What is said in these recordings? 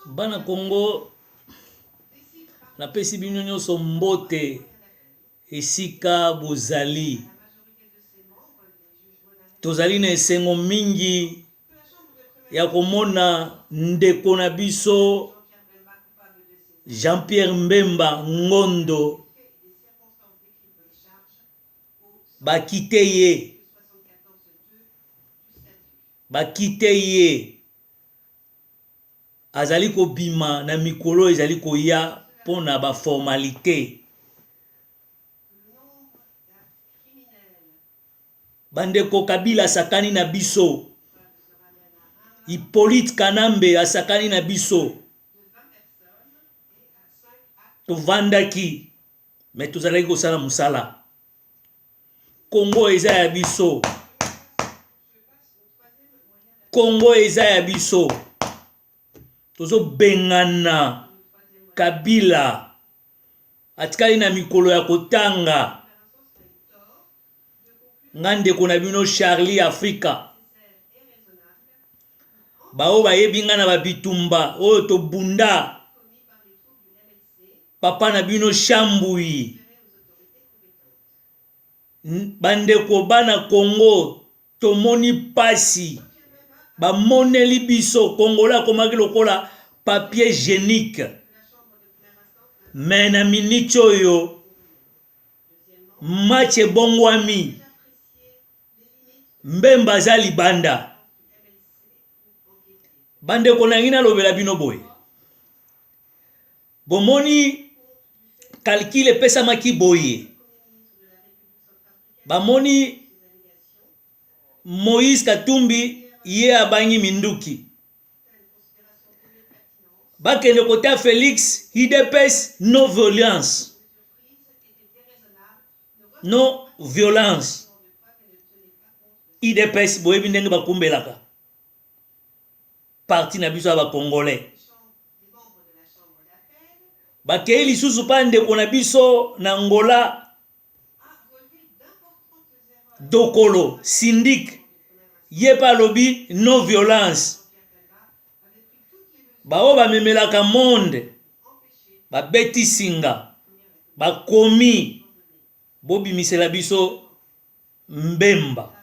Bana Congo na pesi bino nyonso mbote esika bozali. Tozali na esengo mingi ya komona ndeko na biso Jean-Pierre Mbemba Ngondo bakite ye azali ko bima na mikolo ezali koya pona ba formalité. Bandeko Kabila asakani na biso, Hippolyte Kanambe asakani na biso, tovandaki mais tozalaki kosala musala. Congo eza ya biso, Congo eza ya biso. Tozo bengana Kabila atikali na mikolo ya kotanga. Ngande kona bino Charlie Africa bao bayebi nga na babitumba oyo tobunda papa na bino Shambui. Bandeko bana Congo tomoni pasi bamoneli biso Kongola komaki lokola papier génique. Mais na minute oyo match bongwami, Mbemba za libanda. Bandeko na ngina lobela bino boy, bomoni calcul pesa maki boye. Bamoni Moïse Katumbi ye abangi minduki, bakende kota Félix IDPS non violence, non violence. IDPS boyebi ndenge bakumbelaka parti na biso ba congolais. Bakei lisusu pa ndeko na biso na Angola Dokolo syndic ye pa lobi non violence. Bao bamemelaka monde babeti singa bakomi bobimisela biso Mbemba.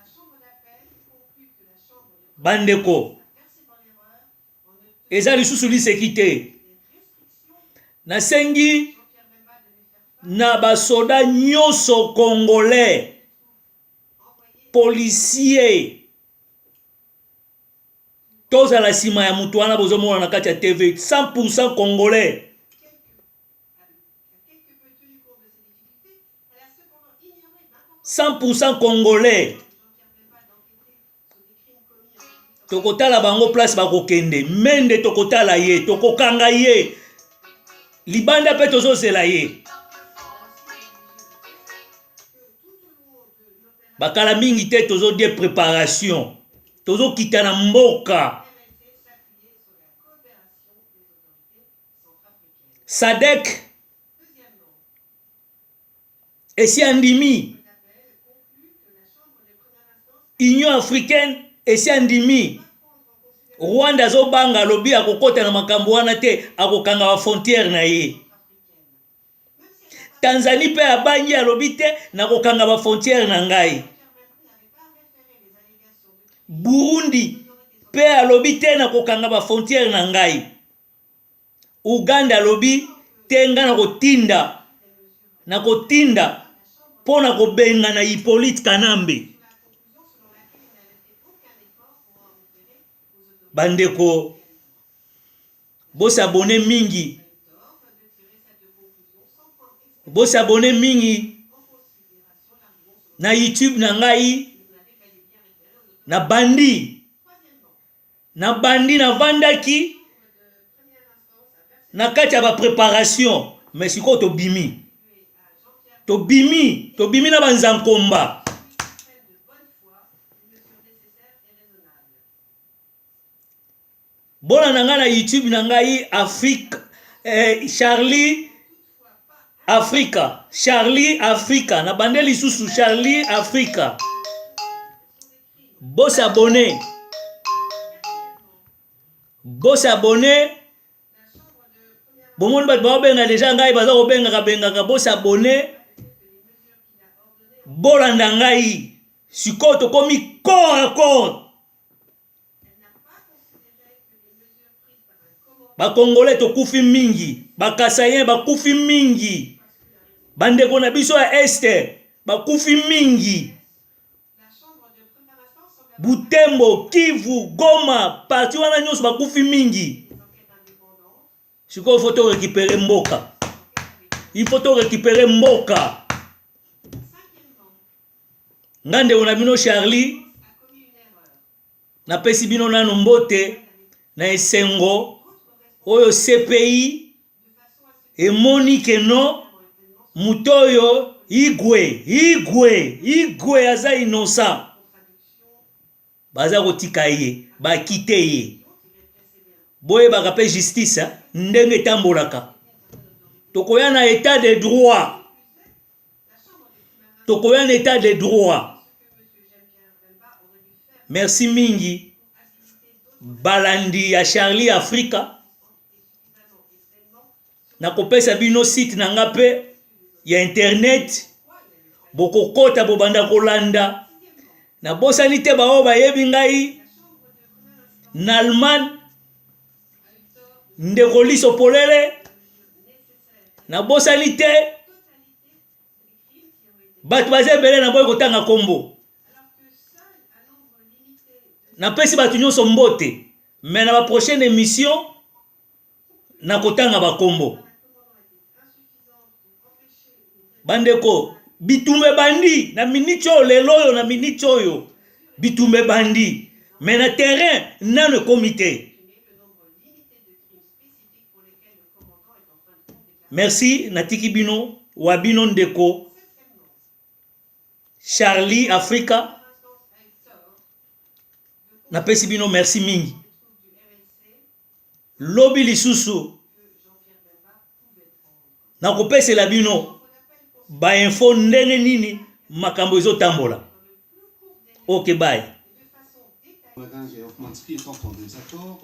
Bandeko eza lisusu lisekite nasengi na basoda nyonso congolais, policier toza la sima ya mutu wana bozomona na kati ya TV, 100% congolais. Congolais. Tokotala bango place bakokende, mende tokotala ye, tokokanga ye, libanda pe tozozela ye. Bakala mingi te tozo de préparation, tozo kita na mboka. Sadek esi andimi, Union africaine esi andimi. Rwanda zo banga lobi akokota na makambo wana te, akokanga wa frontière na ye. Tanzanie pe abangi alobi te na kokanga ba frontière na ngai. Burundi pe alobi te na kokanga ba frontière na ngai. Uganda alobi te nga na kotinda pona kobenga na Hippolyte Kanambe. Bandeko bosabone mingi, bosabone mingi na YouTube na ngai, na bandi na vandaki na kati ya ba préparation. Mais siko tobimi na banzankomba. Bona nanga na YouTube na ngai Afrique, Charlie Africa, Charlie Africa na bandeli susu Charlie Africa. Boss abonné Bomoni bat ba benga déjà ngai baza ko benga ka bo s'abonner. Bolanda ngai. Sikoto komi corps à corps. Ba Congolais to kufi mingi, ba Kasayen ba kufi mingi. Bande ko na biso ya este, ba kufi mingi. Butembo, Kivu, Goma, parti wana nyonso ba kufi mingi. Siko il faut te récupérer mboka. Il faut te récupérer mboka. Ngande on a bino Charlie. Na pesi bino nanu mbote na esengo oyo CPI emoni keno mutoyo igwe aza innocent baza kotika ye bakite ye boye bakape justice ndenge tambolaka tokoya na état de droit tokoya na état de droit. Merci mingi balandi ya Charlie Africa na kopesa bino site na ngape ya internet boko kota bobanda kolanda na bosani te bao bayebi ngai na Allemagne ndeko liso polele na bosani te bato bazebele na boye kotanga kombo na pesi bato nyonso mbote mais na ba prochaine émission na kotanga bakombo bandeko bitumbe bandi na minute oyo lelo oyo na minute oyo bitumbe bandi mais na terrain nano comité. Merci natiki bino wabino ndeko Charlie Africa na pesi bino merci mingi lobi lisusu na kopesela bino ba info ndenge nini makambo ezotambola. Ok, bye. Est en désaccord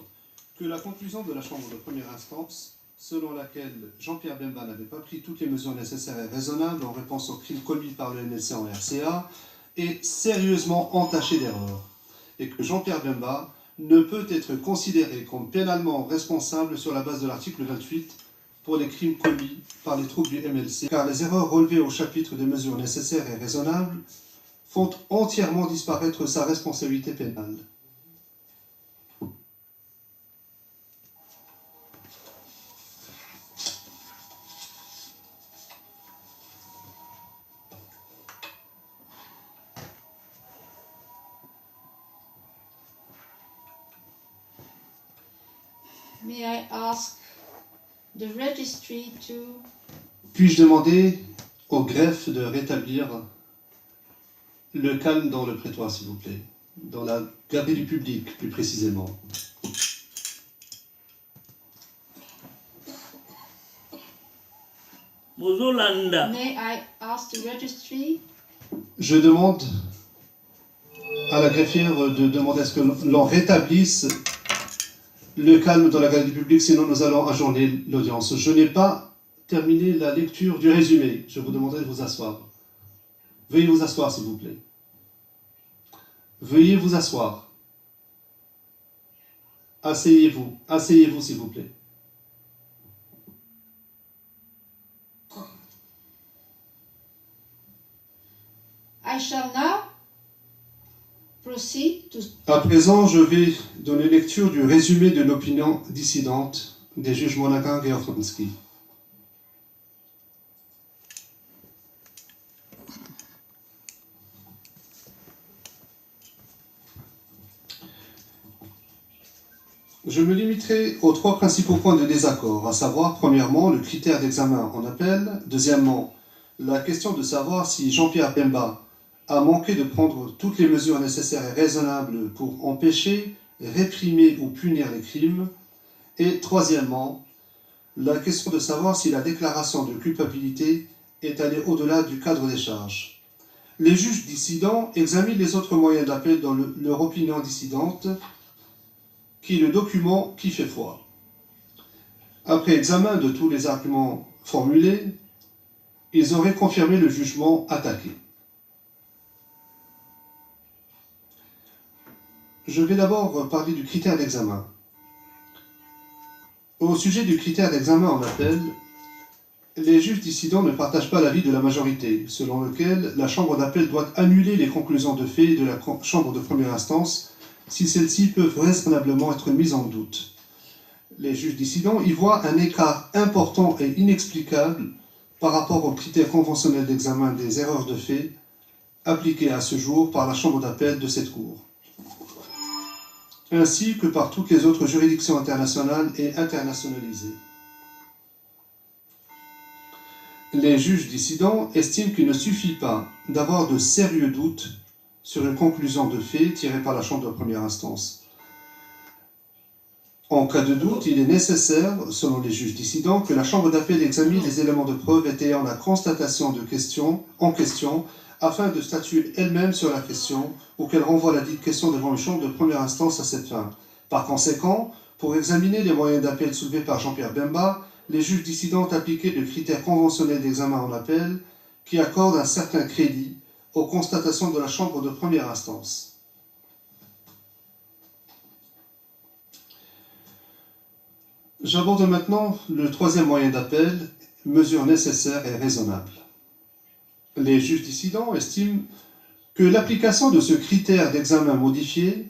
que la conclusion de la Chambre de première instance, selon laquelle Jean-Pierre Bemba n'avait pas pris toutes les mesures nécessaires et raisonnables en réponse aux crimes commis par le MLC en RCA, est sérieusement entachée d'erreurs, et que Jean-Pierre Bemba ne peut être considéré comme pénalement responsable sur la base de l'article 28 pour les crimes commis par les troupes du MLC, car les erreurs relevées au chapitre des mesures nécessaires et raisonnables font entièrement disparaître sa responsabilité pénale. May I ask the registry to... Puis-je demander au greffe de rétablir le calme dans le prétoire, s'il vous plaît, dans la galerie du public, plus précisément. May I ask the registry? Je demande à la greffière de demander à ce que l'on rétablisse le calme dans la galerie du public, sinon nous allons ajourner l'audience. Je n'ai pas terminé la lecture du résumé. Je vous demanderai de vous asseoir. Veuillez vous asseoir, s'il vous plaît. Veuillez vous asseoir. Asseyez-vous. Asseyez-vous, s'il vous plaît. I shall now proceed to... À présent, je vais donner lecture du résumé de l'opinion dissidente des juges Monacan et Orflansky. Je me limiterai aux trois principaux points de désaccord, à savoir, premièrement, le critère d'examen en appel, deuxièmement, la question de savoir si Jean-Pierre Bemba a manqué de prendre toutes les mesures nécessaires et raisonnables pour empêcher, réprimer ou punir les crimes, et troisièmement, la question de savoir si la déclaration de culpabilité est allée au-delà du cadre des charges. Les juges dissidents examinent les autres moyens d'appel dans leur opinion dissidente, qui est le document qui fait foi. Après examen de tous les arguments formulés, ils auraient confirmé le jugement attaqué. Je vais d'abord parler du critère d'examen. Au sujet du critère d'examen en appel, les juges dissidents ne partagent pas l'avis de la majorité, selon lequel la chambre d'appel doit annuler les conclusions de fait de la chambre de première instance si celles-ci peuvent raisonnablement être mises en doute. Les juges dissidents y voient un écart important et inexplicable par rapport aux critères conventionnels d'examen des erreurs de fait appliqués à ce jour par la chambre d'appel de cette Cour, ainsi que par toutes les autres juridictions internationales et internationalisées. Les juges dissidents estiment qu'il ne suffit pas d'avoir de sérieux doutes sur une conclusion de fait tirée par la chambre de première instance. En cas de doute, il est nécessaire, selon les juges dissidents, que la chambre d'appel examine les éléments de preuve étayant la constatation en question afin de statuer elle-même sur la question ou qu'elle renvoie la dite question devant une chambre de première instance à cette fin. Par conséquent, pour examiner les moyens d'appel soulevés par Jean-Pierre Bemba, les juges dissidents ont appliqué le critère conventionnel d'examen en appel qui accorde un certain crédit aux constatations de la chambre de première instance. J'aborde maintenant le troisième moyen d'appel, mesure nécessaire et raisonnable. Les juges dissidents estiment que l'application de ce critère d'examen modifié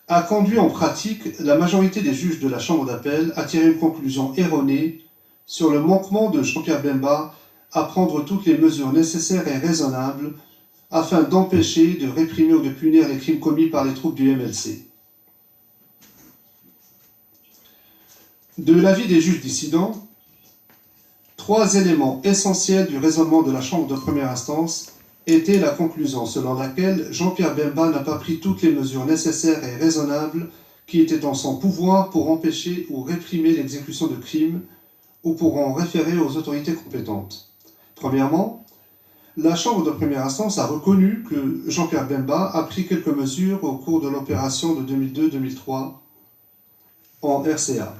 a conduit en pratique la majorité des juges de la chambre d'appel à tirer une conclusion erronée sur le manquement de Jean-Pierre Bemba à prendre toutes les mesures nécessaires et raisonnables afin d'empêcher, de réprimer ou de punir les crimes commis par les troupes du MLC. De l'avis des juges dissidents, trois éléments essentiels du raisonnement de la chambre de première instance étaient la conclusion selon laquelle Jean-Pierre Bemba n'a pas pris toutes les mesures nécessaires et raisonnables qui étaient en son pouvoir pour empêcher ou réprimer l'exécution de crimes ou pour en référer aux autorités compétentes. Premièrement, la chambre de première instance a reconnu que Jean-Pierre Bemba a pris quelques mesures au cours de l'opération de 2002-2003 en RCA.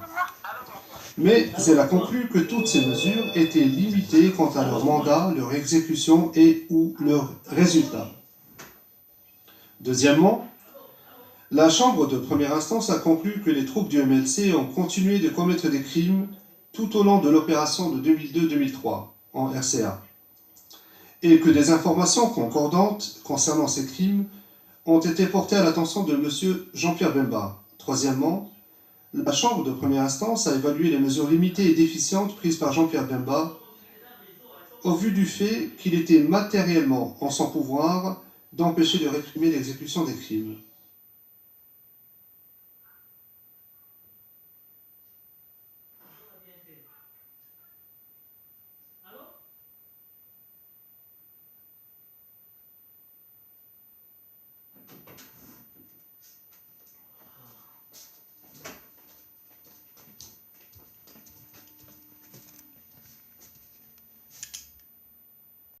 Mais elle a conclu que toutes ces mesures étaient limitées quant à leur mandat, leur exécution et ou leurs résultats. Deuxièmement, la Chambre de première instance a conclu que les troupes du MLC ont continué de commettre des crimes tout au long de l'opération de 2002-2003 en RCA, et que des informations concordantes concernant ces crimes ont été portées à l'attention de M. Jean-Pierre Bemba. Troisièmement, la Chambre de première instance a évalué les mesures limitées et déficientes prises par Jean-Pierre Bemba au vu du fait qu'il était matériellement en son pouvoir d'empêcher de réprimer l'exécution des crimes.